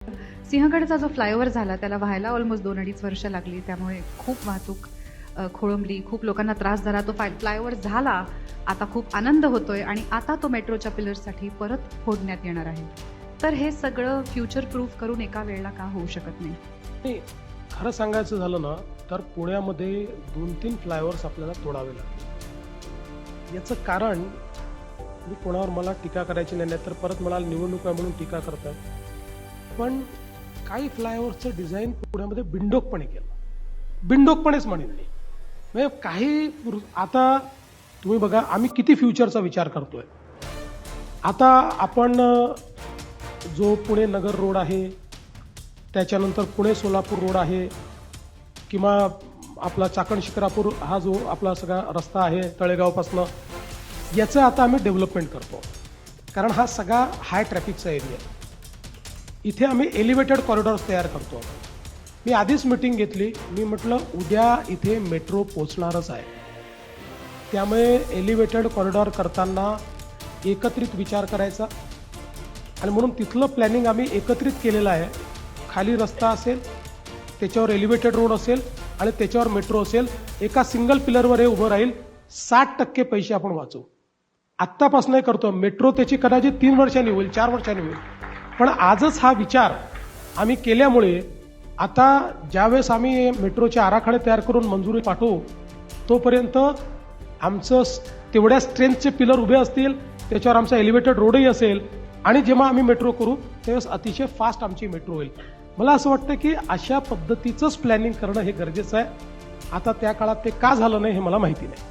सिंहगडचा जो फ्लायओव्हर झाला त्याला व्हायला ऑलमोस्ट 2-2.5 वर्ष लागली. त्यामुळे खूप वाहतूक खोळंबली, खूप लोकांना त्रास झाला. तो फ्लायओव्हर झाला, आता खूप आनंद होतोय आणि आता तो मेट्रोच्या पिलर्ससाठी परत फोडण्यात येणार आहे. तर हे सगळं फ्युचर प्रूफ करून एका वेळेला का होऊ शकत नाही? नाही, खरं सांगायचं झालं ना तर पुण्यामध्ये 2-3 फ्लायओव्हर्स आपल्याला तोडावे लागले. याचं कारण मी कोणावर मला टीका करायची नाही, तर परत मला निवडणूक आहे म्हणून टीका करतात. पण काही फ्लायओव्हरचं डिझाईन पुण्यामध्ये बिनडोकपणे केलं, बिनडोकपणेच म्हणेन मी. म्हणजे काही आता तुम्ही बघा, आम्ही किती फ्युचरचा विचार करतोय. आता आपण जो पुणे नगर रोड आहे, त्याच्यानंतर पुणे सोलापूर रोड आहे, किंवा आपला चाकण शिक्रापूर हा जो आपला सगळा रस्ता आहे तळेगावपासनं, याचं आता आम्ही डेव्हलपमेंट करतो. कारण हा सगळा हाय ट्रॅफिकचा एरिया आहे. इथे आम्ही एलिव्हेटेड कॉरिडॉर्स तयार करतो. मी आधीच मीटिंग घेतली. मी म्हटलं उद्या इथे मेट्रो पोचणारच आहे, त्यामुळे एलिव्हेटेड कॉरिडॉर करताना एकत्रित विचार करायचा. आणि म्हणून तिथलं प्लॅनिंग आम्ही एकत्रित केलेलं आहे. खाली रस्ता असेल, त्याच्यावर एलिव्हेटेड रोड असेल आणि त्याच्यावर मेट्रो असेल. एका सिंगल पिलरवर हे उभं राहील. 60% पैसे आपण वाचू. आत्तापासून हे करतो. मेट्रो त्याची कदाचित 3 वर्षांनी होईल, 4 वर्षांनी होईल. पण आजच हा विचार आम्ही केल्यामुळे आता ज्यावेळेस आम्ही मेट्रोचे आराखडे तयार करून मंजुरी पाठवू, तोपर्यंत आमचं तेवढ्या स्ट्रेंथचे पिलर उभे असतील, त्याच्यावर आमचा एलिव्हेटेड रोडही असेल. आणि जेव्हा आम्ही मेट्रो करू त्यावेळेस अतिशय फास्ट आमची मेट्रो होईल. मला असं वाटतं की अशा पद्धतीचंच प्लॅनिंग करणं हे गरजेचं आहे. आता त्या काळात ते का झालं नाही हे मला माहिती नाही.